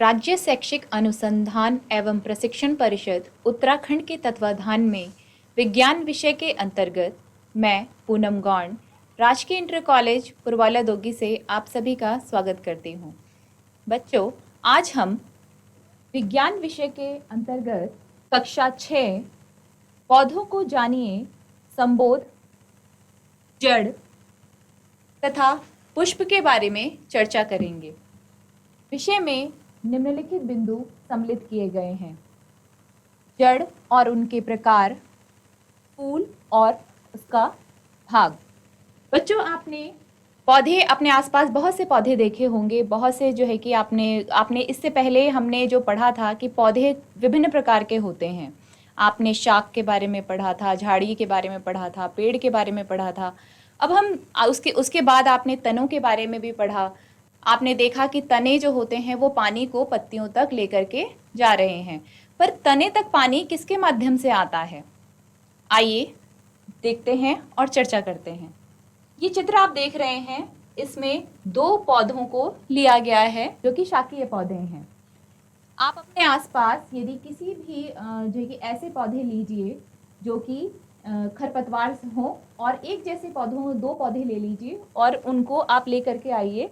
राज्य शैक्षिक अनुसंधान एवं प्रशिक्षण परिषद उत्तराखंड के तत्वाधान में विज्ञान विषय के अंतर्गत मैं पूनम गौंड राजकीय इंटर कॉलेज पुरवाला दोगी से आप सभी का स्वागत करती हूँ। बच्चों, आज हम विज्ञान विषय के अंतर्गत कक्षा 6 पौधों को जानिए संबोध, जड़ तथा पुष्प के बारे में चर्चा करेंगे। विषय में निम्नलिखित बिंदु सम्मिलित किए गए हैं: जड़ और उनके प्रकार, फूल और उसका भाग। बच्चों, आपने पौधे अपने आसपास बहुत से पौधे देखे होंगे। बहुत से जो है कि आपने इससे पहले हमने जो पढ़ा था कि पौधे विभिन्न प्रकार के होते हैं। आपने शाख के बारे में पढ़ा था, झाड़ी के बारे में पढ़ा था, पेड़ के बारे में पढ़ा था। अब हम उसके बाद आपने तनों के बारे में भी पढ़ा। आपने देखा कि तने जो होते हैं वो पानी को पत्तियों तक लेकर के जा रहे हैं, पर तने तक पानी किसके माध्यम से आता है? आइए देखते हैं और चर्चा करते हैं। ये चित्र आप देख रहे हैं, इसमें दो पौधों को लिया गया है जो कि शाकीय पौधे हैं। आप अपने आसपास यदि किसी भी जो कि ऐसे पौधे लीजिए जो कि खरपतवार हो, और एक जैसे पौधों दो पौधे ले लीजिए और उनको आप लेकर के आइए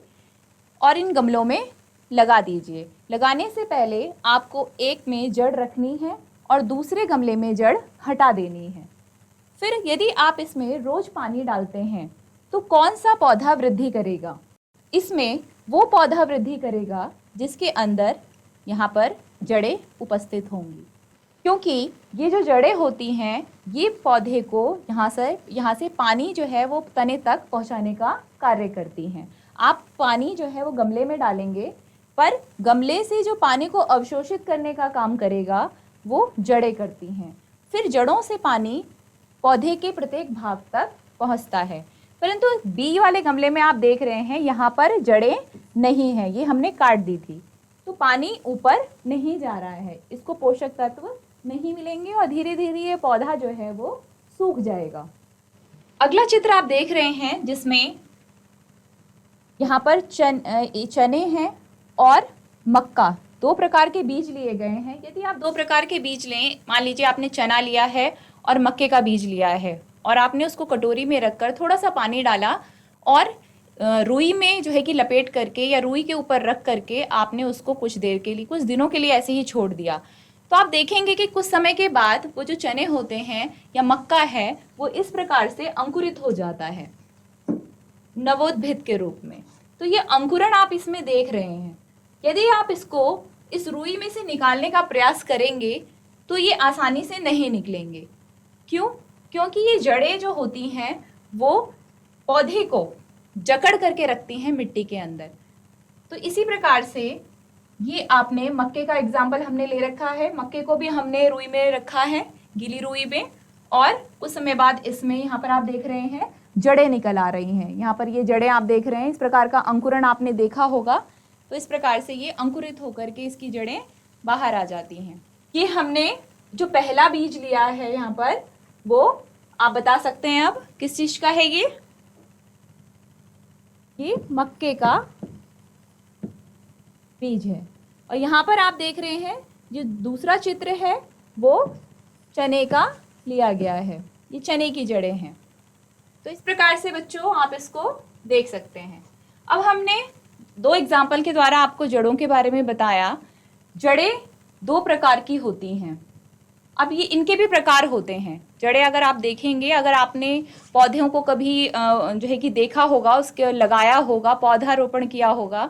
और इन गमलों में लगा दीजिए। लगाने से पहले आपको एक में जड़ रखनी है और दूसरे गमले में जड़ हटा देनी है। फिर यदि आप इसमें रोज पानी डालते हैं तो कौन सा पौधा वृद्धि करेगा? इसमें वो पौधा वृद्धि करेगा जिसके अंदर यहाँ पर जड़ें उपस्थित होंगी, क्योंकि ये जो जड़ें होती हैं ये पौधे को यहाँ से पानी जो है वो तने तक पहुँचाने का कार्य करती हैं। आप पानी जो है वो गमले में डालेंगे, पर गमले से जो पानी को अवशोषित करने का काम करेगा वो जड़ें करती हैं। फिर जड़ों से पानी पौधे के प्रत्येक भाग तक पहुंचता है। परंतु बी वाले गमले में आप देख रहे हैं यहाँ पर जड़ें नहीं है, ये हमने काट दी थी, तो पानी ऊपर नहीं जा रहा है, इसको पोषक तत्व नहीं मिलेंगे और धीरे धीरे ये पौधा जो है वो सूख जाएगा। अगला चित्र आप देख रहे हैं जिसमें यहाँ पर चने हैं और मक्का, दो प्रकार के बीज लिए गए हैं। यदि आप दो प्रकार के बीज लें, मान लीजिए आपने चना लिया है और मक्के का बीज लिया है, और आपने उसको कटोरी में रखकर थोड़ा सा पानी डाला और रुई में जो है कि लपेट करके या रुई के ऊपर रख करके आपने उसको कुछ देर के लिए, कुछ दिनों के लिए ऐसे ही छोड़ दिया, तो आप देखेंगे कि कुछ समय के बाद वो जो चने होते हैं या मक्का है वो इस प्रकार से अंकुरित हो जाता है नवोद्भिद के रूप में। तो ये अंकुरण आप इसमें देख रहे हैं। यदि आप इसको इस रुई में से निकालने का प्रयास करेंगे तो ये आसानी से नहीं निकलेंगे। क्यों? क्योंकि ये जड़ें जो होती हैं वो पौधे को जकड़ करके रखती हैं मिट्टी के अंदर। तो इसी प्रकार से ये आपने मक्के का एग्जाम्पल हमने ले रखा है, मक्के को भी हमने रुई में रखा है, गीली रुई में, और कुछ समय बाद इसमें यहाँ पर आप देख रहे हैं जड़ें निकल आ रही हैं। यहाँ पर ये जड़ें आप देख रहे हैं, इस प्रकार का अंकुरण आपने देखा होगा। तो इस प्रकार से ये अंकुरित होकर के इसकी जड़ें बाहर आ जाती हैं। ये हमने जो पहला बीज लिया है यहाँ पर, वो आप बता सकते हैं अब किस चीज का है? ये मक्के का बीज है। और यहाँ पर आप देख रहे हैं जो दूसरा चित्र है वो चने का लिया गया है, ये चने की जड़ें हैं। तो इस प्रकार से बच्चों आप इसको देख सकते हैं। अब हमने दो एग्जाम्पल के द्वारा आपको जड़ों के बारे में बताया। जड़ें दो प्रकार की होती हैं। अब ये इनके भी प्रकार होते हैं। जड़ें अगर आप देखेंगे, अगर आपने पौधों को कभी जो है कि देखा होगा, उसके लगाया होगा, पौधारोपण किया होगा,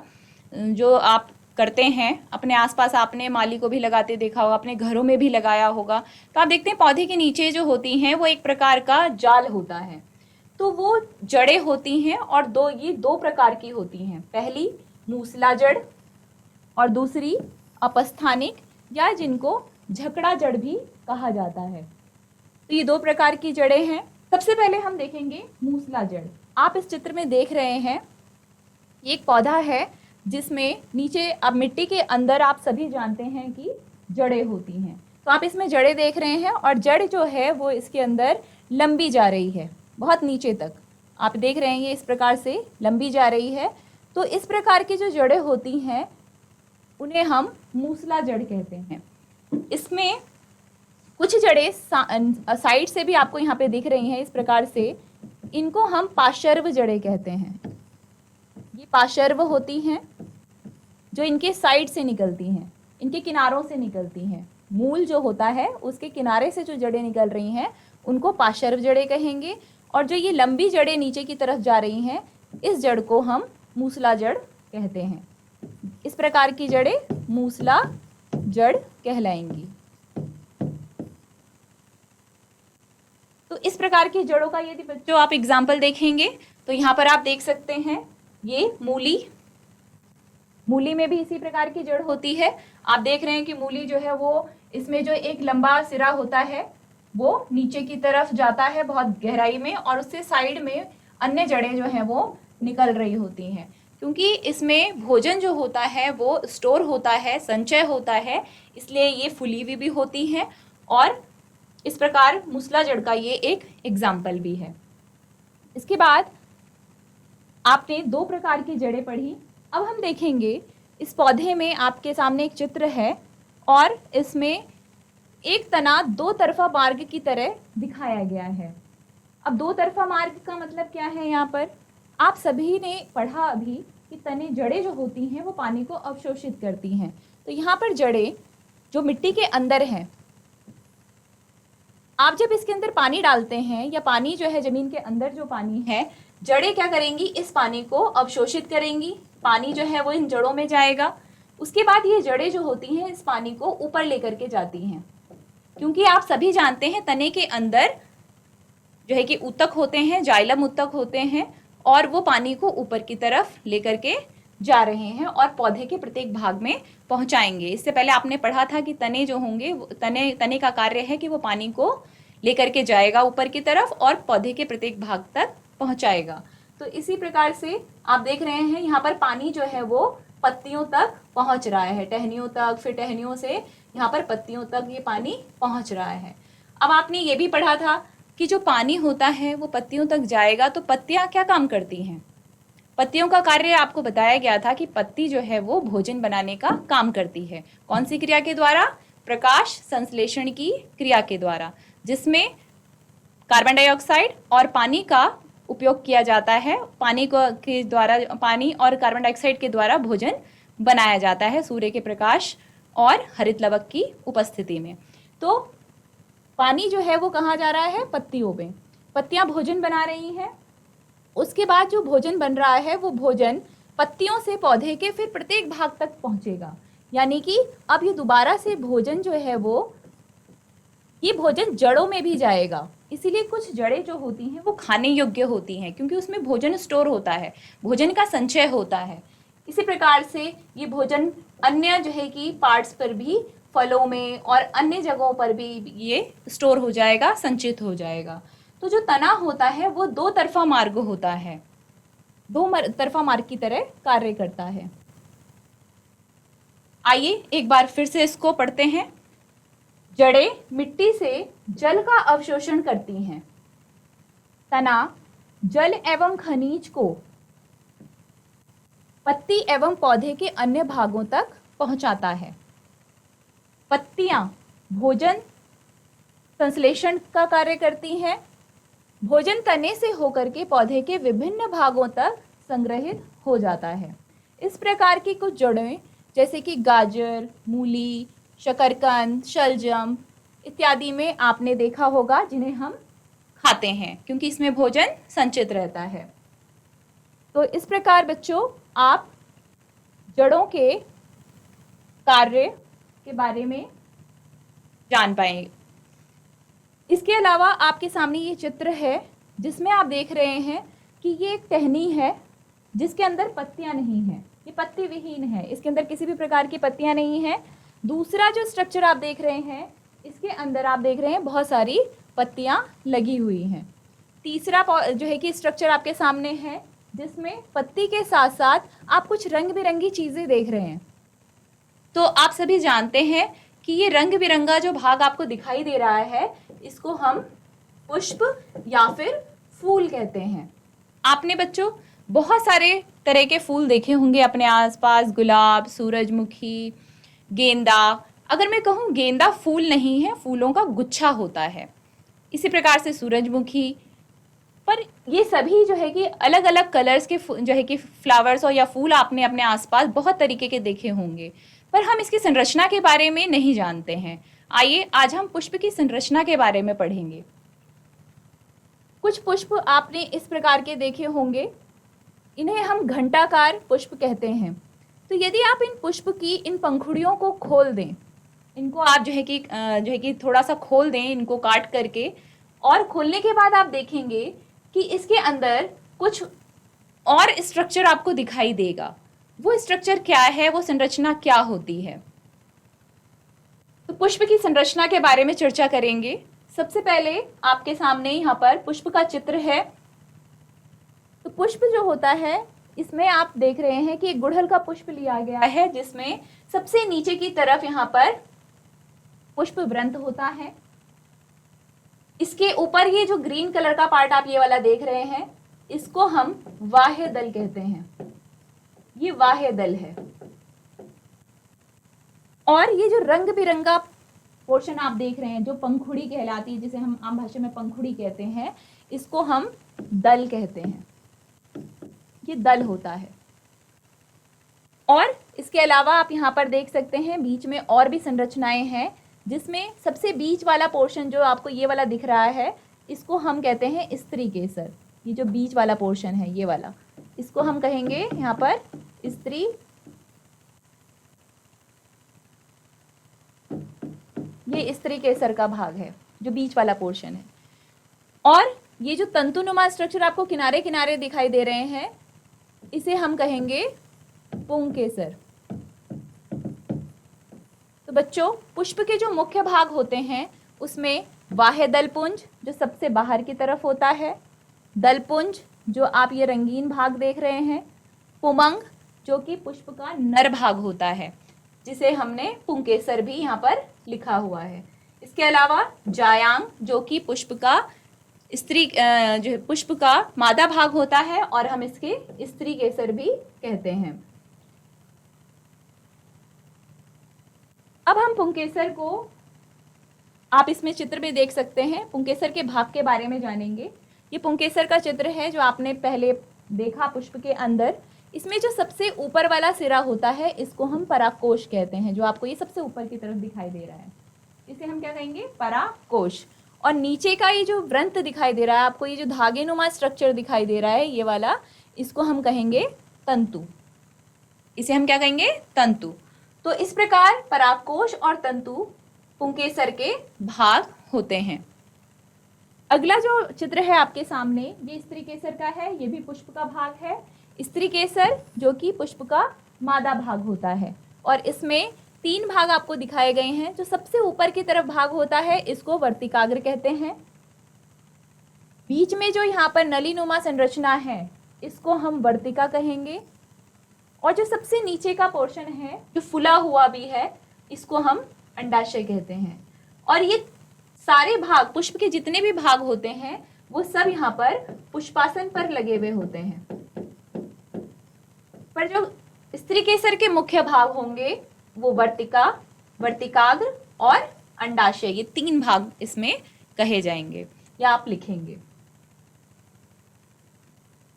जो आप करते हैं अपने आसपास, आपने माली को भी लगाते देखा होगा, अपने घरों में भी लगाया होगा, तो आप देखते हैं पौधे के नीचे जो होती हैं वो एक प्रकार का जाल होता है। तो वो जड़ें होती हैं और ये दो प्रकार की होती हैं। पहली मूसला जड़ और दूसरी अपस्थानिक, या जिनको झकड़ा जड़ भी कहा जाता है। तो ये दो प्रकार की जड़ें हैं। सबसे पहले हम देखेंगे मूसला जड़। आप इस चित्र में देख रहे हैं ये एक पौधा है जिसमें नीचे, अब मिट्टी के अंदर आप सभी जानते हैं कि जड़ें होती हैं। तो आप इसमें जड़ें देख रहे हैं और जड़ जो है वो इसके अंदर लंबी जा रही है, बहुत नीचे तक आप देख रहे हैं, ये इस प्रकार से लंबी जा रही है। तो इस प्रकार की जो जड़ें होती हैं उन्हें हम मूसला जड़ कहते हैं। इसमें कुछ जड़ें साइड से भी आपको यहाँ पे दिख रही हैं इस प्रकार से, इनको हम पार्श्व जड़ें कहते हैं। ये पार्श्व होती हैं जो इनके साइड से निकलती हैं, इनके किनारों से निकलती हैं। मूल जो होता है उसके किनारे से जो जड़ें निकल रही हैं उनको पार्श्व जड़ें कहेंगे, और जो ये लंबी जड़ें नीचे की तरफ जा रही हैं इस जड़ को हम मूसला जड़ कहते हैं। इस प्रकार की जड़ें मूसला जड़ कहलाएंगी। तो इस प्रकार की जड़ों का यदि बच्चों आप एग्जाम्पल देखेंगे तो यहाँ पर आप देख सकते हैं ये मूली में भी इसी प्रकार की जड़ होती है। आप देख रहे हैं कि मूली जो है वो, इसमें जो एक लंबा सिरा होता है वो नीचे की तरफ जाता है बहुत गहराई में, और उससे साइड में अन्य जड़ें जो हैं वो निकल रही होती हैं। क्योंकि इसमें भोजन जो होता है वो स्टोर होता है, संचय होता है, इसलिए ये फूली हुई भी होती हैं, और इस प्रकार मूसला जड़ का ये एक एग्जाम्पल भी है। इसके बाद आपने 2 प्रकार की जड़ें पढ़ी। अब हम देखेंगे इस पौधे में आपके सामने एक चित्र है और इसमें एक तना 2 तरफा मार्ग की तरह दिखाया गया है। अब 2 तरफा मार्ग का मतलब क्या है? यहाँ पर आप सभी ने पढ़ा अभी कि तने जड़ें जो होती हैं वो पानी को अवशोषित करती हैं। तो यहाँ पर जड़ें जो मिट्टी के अंदर हैं, आप जब इसके अंदर पानी डालते हैं या पानी जो है जमीन के अंदर जो पानी है, जड़ें क्या करेंगी? इस पानी को अवशोषित करेंगी। पानी जो है वो इन जड़ों में जाएगा। उसके बाद ये जड़ें जो होती हैं इस पानी को ऊपर लेकर के जाती हैं, क्योंकि आप सभी जानते हैं तने के अंदर जो है कि ऊतक होते हैं, जाइलम ऊतक होते हैं, और वो पानी को ऊपर की तरफ लेकर के जा रहे हैं और पौधे के प्रत्येक भाग में पहुंचाएंगे। इससे पहले आपने पढ़ा था कि तने जो होंगे, तने का कार्य है कि वो पानी को लेकर के जाएगा ऊपर की तरफ और पौधे के प्रत्येक भाग तक पहुंचाएगा। तो इसी प्रकार से आप देख रहे हैं यहाँ पर पानी जो है वो पत्तियों तक पहुंच रहा है, टहनियों तक, फिर टहनियों से यहाँ पर पत्तियों तक ये पानी पहुंच रहा है। अब आपने ये भी पढ़ा था कि जो पानी होता है वो पत्तियों तक जाएगा, तो पत्तियां क्या काम करती हैं? पत्तियों का कार्य आपको बताया गया था कि पत्ती जो है वो भोजन बनाने का काम करती है। कौन सी क्रिया के द्वारा? प्रकाश संश्लेषण की क्रिया के द्वारा, जिसमें कार्बन डाइऑक्साइड और पानी का उपयोग किया जाता है। पानी के द्वारा, पानी और कार्बन डाइऑक्साइड के द्वारा भोजन बनाया जाता है सूर्य के प्रकाश और हरित लवक की उपस्थिति में। तो पानी जो है वो कहाँ जा रहा है? पत्तियों में। पत्तियां भोजन बना रही हैं। उसके बाद जो भोजन बन रहा है वो भोजन पत्तियों से पौधे के फिर प्रत्येक भाग तक पहुंचेगा। यानी कि अब ये दोबारा से भोजन जो है वो, ये भोजन जड़ों में भी जाएगा। इसीलिए कुछ जड़ें जो होती हैं वो खाने योग्य होती हैं, क्योंकि उसमें भोजन स्टोर होता है, भोजन का संचय होता है। इसी प्रकार से ये भोजन अन्य जो है कि पार्ट्स पर भी, फलों में और अन्य जगहों पर भी ये स्टोर हो जाएगा, संचित हो जाएगा। तो जो तना होता है वो 2 तरफा मार्ग होता है, 2 तरफा मार्ग की तरह कार्य करता है। आइए एक बार फिर से इसको पढ़ते हैं। जड़ें मिट्टी से जल का अवशोषण करती हैं। तना जल एवं खनिज को पत्ती एवं पौधे के अन्य भागों तक पहुंचाता है। पत्तियां भोजन संश्लेषण का कार्य करती हैं। भोजन तने से होकर के पौधे के विभिन्न भागों तक संग्रहित हो जाता है। इस प्रकार की कुछ जड़ें जैसे कि गाजर, मूली, शकरकंद, शलजम इत्यादि में आपने देखा होगा, जिन्हें हम खाते हैं क्योंकि इसमें भोजन संचित रहता है। तो इस प्रकार बच्चों आप जड़ों के कार्य के बारे में जान पाएंगे। इसके अलावा आपके सामने ये चित्र है जिसमें आप देख रहे हैं कि ये एक टहनी है जिसके अंदर पत्तियां नहीं हैं। ये पत्ती विहीन है, इसके अंदर किसी भी प्रकार की पत्तियां नहीं हैं। दूसरा जो स्ट्रक्चर आप देख रहे हैं, इसके अंदर आप देख रहे हैं बहुत सारी पत्तियां लगी हुई हैं। तीसरा जो है कि स्ट्रक्चर आपके सामने है जिसमें पत्ती के साथ साथ आप कुछ रंग बिरंगी चीज़ें देख रहे हैं। तो आप सभी जानते हैं कि ये रंग बिरंगा जो भाग आपको दिखाई दे रहा है इसको हम पुष्प या फिर फूल कहते हैं। आपने बच्चों बहुत सारे तरह के फूल देखे होंगे अपने आसपास, गुलाब, सूरजमुखी, गेंदा। अगर मैं कहूँ गेंदा फूल नहीं है, फूलों का गुच्छा होता है। इसी प्रकार से सूरजमुखी, पर ये सभी जो है कि अलग अलग कलर्स के जो है कि फ्लावर्स और या फूल आपने अपने आसपास बहुत तरीके के देखे होंगे, पर हम इसकी संरचना के बारे में नहीं जानते हैं। आइए आज हम पुष्प की संरचना के बारे में पढ़ेंगे। कुछ पुष्प आपने इस प्रकार के देखे होंगे, इन्हें हम घंटाकार पुष्प कहते हैं। तो यदि आप इन पुष्प की इन पंखुड़ियों को खोल दें, इनको आप जो है कि थोड़ा सा खोल दें, इनको काट करके, और खोलने के बाद आप देखेंगे कि इसके अंदर कुछ और स्ट्रक्चर आपको दिखाई देगा। वो स्ट्रक्चर क्या है, वो संरचना क्या होती है? तो पुष्प की संरचना के बारे में चर्चा करेंगे। सबसे पहले आपके सामने यहाँ पर पुष्प का चित्र है। तो पुष्प जो होता है, इसमें आप देख रहे हैं कि एक गुड़हल का पुष्प लिया गया है, जिसमें सबसे नीचे की तरफ यहाँ पर पुष्प वृंत होता है। इसके ऊपर ये जो ग्रीन कलर का पार्ट आप ये वाला देख रहे हैं, इसको हम बाह्य दल कहते हैं। ये बाह्य दल है। और ये जो रंग बिरंगा पोर्शन आप देख रहे हैं, जो पंखुड़ी कहलाती है, जिसे हम आम भाषा में पंखुड़ी कहते हैं, इसको हम दल कहते हैं। ये दल होता है। और इसके अलावा आप यहाँ पर देख सकते हैं बीच में और भी संरचनाएं हैं, जिसमें सबसे बीच वाला पोर्शन जो आपको ये वाला दिख रहा है, इसको हम कहते हैं स्त्री केसर। ये जो बीच वाला पोर्शन है, ये वाला, इसको हम कहेंगे यहाँ पर स्त्री। ये स्त्री केसर का भाग है, जो बीच वाला पोर्शन है। और ये जो तंतुनुमा स्ट्रक्चर आपको किनारे किनारे दिखाई दे रहे हैं, इसे हम कहेंगे पुंकेसर। तो बच्चों, पुष्प के जो मुख्य भाग होते हैं, उसमें बाह्य दलपुंज जो सबसे बाहर की तरफ होता है, दलपुंज जो आप ये रंगीन भाग देख रहे हैं, पुमंग जो कि पुष्प का नर भाग होता है, जिसे हमने पुंकेसर भी यहाँ पर लिखा हुआ है। इसके अलावा जायांग जो कि पुष्प का स्त्री जो है पुष्प का मादा भाग होता है, और हम इसके स्त्री केसर भी कहते हैं। अब हम पुंकेसर को, आप इसमें चित्र में देख सकते हैं, पुंकेसर के भाग के बारे में जानेंगे। ये पुंकेसर का चित्र है जो आपने पहले देखा पुष्प के अंदर। इसमें जो सबसे ऊपर वाला सिरा होता है, इसको हम परागकोश कहते हैं, जो आपको ये सबसे ऊपर की तरफ दिखाई दे रहा है, इसे हम क्या कहेंगे? परागकोश। और नीचे का ये जो वृंत दिखाई दे रहा है आपको, ये जो धागेनुमा स्ट्रक्चर दिखाई दे रहा है, ये वाला, इसको हम कहेंगे तंतु। इसे हम क्या कहेंगे? तंतु। तो इस प्रकार परागकोश और तंतु पुंकेसर के भाग होते हैं। अगला जो चित्र है आपके सामने, ये स्त्री केसर का है। ये भी पुष्प का भाग है। स्त्री केसर जो कि पुष्प का मादा भाग होता है, और इसमें 3 भाग आपको दिखाए गए हैं। जो सबसे ऊपर की तरफ भाग होता है, इसको वर्तिकाग्र कहते हैं। बीच में जो यहाँ पर नलीनुमा संरचना है, इसको हम वर्तिका कहेंगे। और जो सबसे नीचे का पोर्शन है, जो फुला हुआ भी है, इसको हम अंडाशय कहते हैं। और ये सारे भाग, पुष्प के जितने भी भाग होते हैं, वो सब यहाँ पर पुष्पासन पर लगे हुए होते हैं। पर जो स्त्री केसर के मुख्य भाग होंगे, वो वर्तिका, वर्तिकाग्र और अंडाशय, ये 3 भाग इसमें कहे जाएंगे या आप लिखेंगे।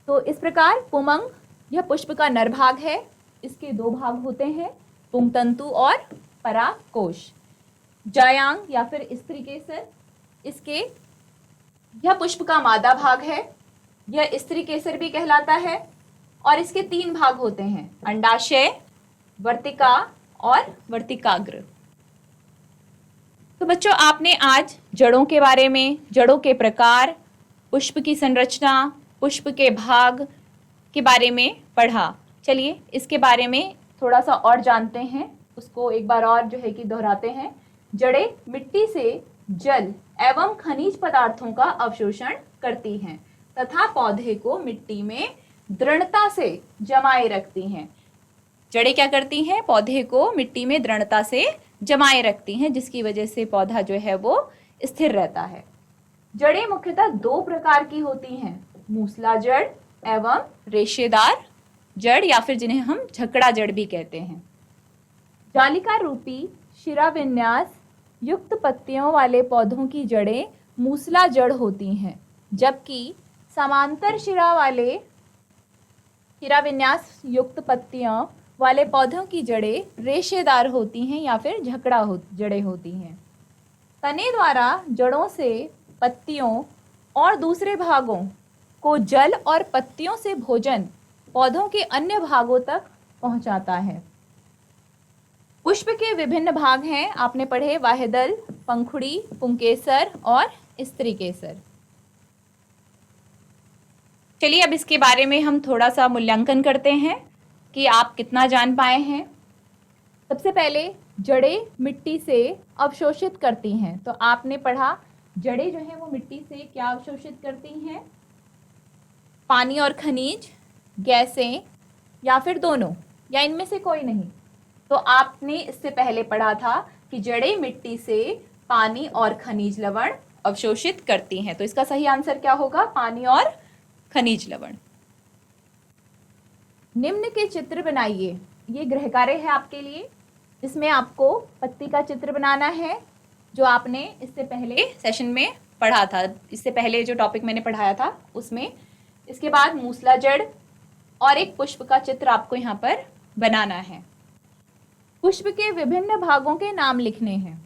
तो इस प्रकार पुमंग यह पुष्प का नर भाग है। इसके 2 भाग होते हैं, पुंतंतु और परागकोश। जायांग या फिर स्त्री केसर, इसके यह पुष्प का मादा भाग है, यह स्त्री केसर भी कहलाता है। और इसके 3 भाग होते हैं, अंडाशय, वर्तिका और वर्तिकाग्र। तो बच्चों, आपने आज जड़ों के बारे में, जड़ों के प्रकार, पुष्प की संरचना, पुष्प के भाग के बारे में पढ़ा। चलिए इसके बारे में थोड़ा सा और जानते हैं, उसको एक बार और जो है कि दोहराते हैं। जड़ें मिट्टी से जल एवं खनिज पदार्थों का अवशोषण करती हैं तथा पौधे को मिट्टी में दृढ़ता से जमाए रखती हैं। जड़ें क्या करती हैं? पौधे को मिट्टी में दृढ़ता से जमाए रखती हैं, जिसकी वजह से पौधा जो है वो स्थिर रहता है। जड़ें मुख्यतः 2 प्रकार की होती हैं, मूसला जड़ एवं रेशेदार जड़ या फिर जिन्हें हम झकड़ा जड़ भी कहते हैं। जालिका रूपी शिराविन्यास युक्त पत्तियों वाले पौधों की जड़ें मूसला जड़ होती हैं, जबकि समांतर शिराविन्यास युक्त पत्तियों वाले पौधों की जड़ें रेशेदार होती हैं या फिर जड़ें होती हैं। तने द्वारा जड़ों से पत्तियों और दूसरे भागों को जल और पत्तियों से भोजन पौधों के अन्य भागों तक पहुंचाता है। पुष्प के विभिन्न भाग हैं, आपने पढ़े वाहिदल, पंखुड़ी, पुंकेसर और स्त्रीकेसर। चलिए अब इसके बारे में हम थोड़ा सा मूल्यांकन करते हैं कि आप कितना जान पाए हैं। सबसे पहले जड़ें मिट्टी से अवशोषित करती हैं, तो आपने पढ़ा जड़ें जो हैं वो मिट्टी से क्या अवशोषित करती हैं? पानी और खनिज, गैसें या फिर दोनों, या इनमें से कोई नहीं। तो आपने इससे पहले पढ़ा था कि जड़ें मिट्टी से पानी और खनिज लवण अवशोषित करती हैं, तो इसका सही आंसर क्या होगा? पानी और खनिज लवण। निम्न के चित्र बनाइए। ये गृह कार्य है आपके लिए, इसमें आपको पत्ती का चित्र बनाना है, जो आपने इससे पहले सेशन में पढ़ा था, इससे पहले जो टॉपिक मैंने पढ़ाया था उसमें। इसके बाद मूसला जड़ और एक पुष्प का चित्र आपको यहाँ पर बनाना है। पुष्प के विभिन्न भागों के नाम लिखने हैं।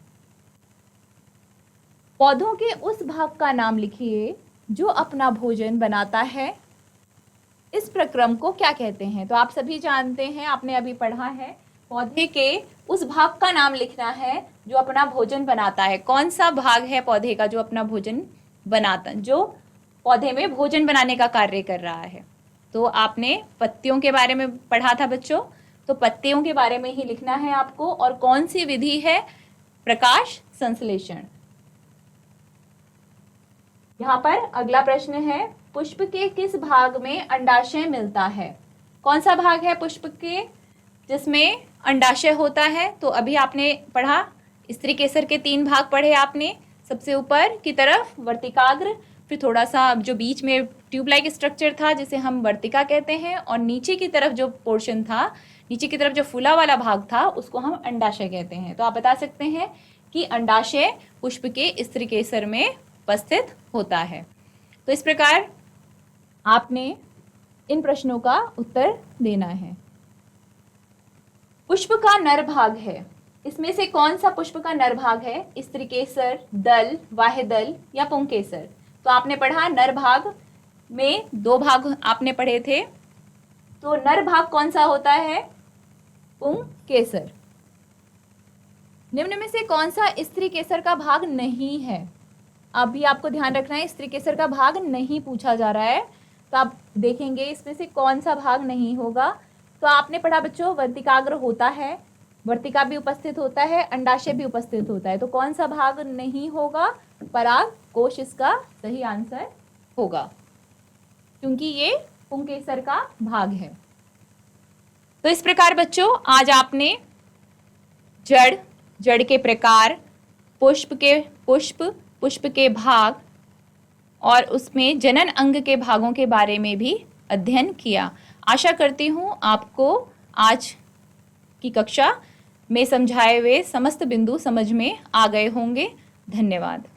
पौधों के उस भाग का नाम लिखिए जो अपना भोजन बनाता है। इस प्रक्रम को क्या कहते हैं? तो आप सभी जानते हैं, आपने अभी पढ़ा है, पौधे के उस भाग का नाम लिखना है जो अपना भोजन बनाता है। कौन सा भाग है पौधे का जो अपना भोजन बनाता, जो पौधे में भोजन बनाने का कार्य कर रहा है? तो आपने पत्तियों के बारे में पढ़ा था बच्चों, तो पत्तियों के बारे में ही लिखना है आपको। और कौन सी विधि है? प्रकाश संश्लेषण। यहाँ पर अगला प्रश्न है, पुष्प के किस भाग में अंडाशय मिलता है? कौन सा भाग है पुष्प के जिसमें अंडाशय होता है? तो अभी आपने पढ़ा, स्त्रीकेसर के 3 भाग पढ़े आपने। सबसे ऊपर की तरफ वर्तिकाग्र, फिर थोड़ा सा जो बीच में ट्यूब लाइक स्ट्रक्चर था जिसे हम वर्तिका कहते हैं, और नीचे की तरफ जो पोर्शन था, नीचे की तरफ जो फूला वाला भाग था, उसको हम अंडाशय कहते हैं। तो आप बता सकते हैं कि अंडाशय पुष्प के स्त्रीकेसर में उपस्थित होता है। तो इस प्रकार आपने इन प्रश्नों का उत्तर देना है। पुष्प का नर भाग है, इसमें से कौन सा पुष्प का नर भाग है? स्त्रीकेसर, दल, वाहिदल या पुंकेसर? तो आपने पढ़ा नर भाग में 2 भाग आपने पढ़े थे, तो नर भाग कौन सा होता है? पुंकेसर। निम्न में से कौन सा स्त्रीकेसर का भाग नहीं है? अभी आपको ध्यान रखना है, स्त्रीकेसर का भाग नहीं पूछा जा रहा है, तो आप देखेंगे इसमें से कौन सा भाग नहीं होगा। तो आपने पढ़ा बच्चों, वर्तिकाग्र होता है, वर्तिका भी उपस्थित होता है, अंडाशय भी उपस्थित होता है। तो कौन सा भाग नहीं होगा? परागकोश इसका सही आंसर होगा, क्योंकि ये पुंकेसर का भाग है। तो इस प्रकार बच्चों आज आपने जड़ के प्रकार, पुष्प के भाग और उसमें जनन अंग के भागों के बारे में भी अध्ययन किया। आशा करती हूँ आपको आज की कक्षा में समझाए हुए समस्त बिंदु समझ में आ गए होंगे। धन्यवाद।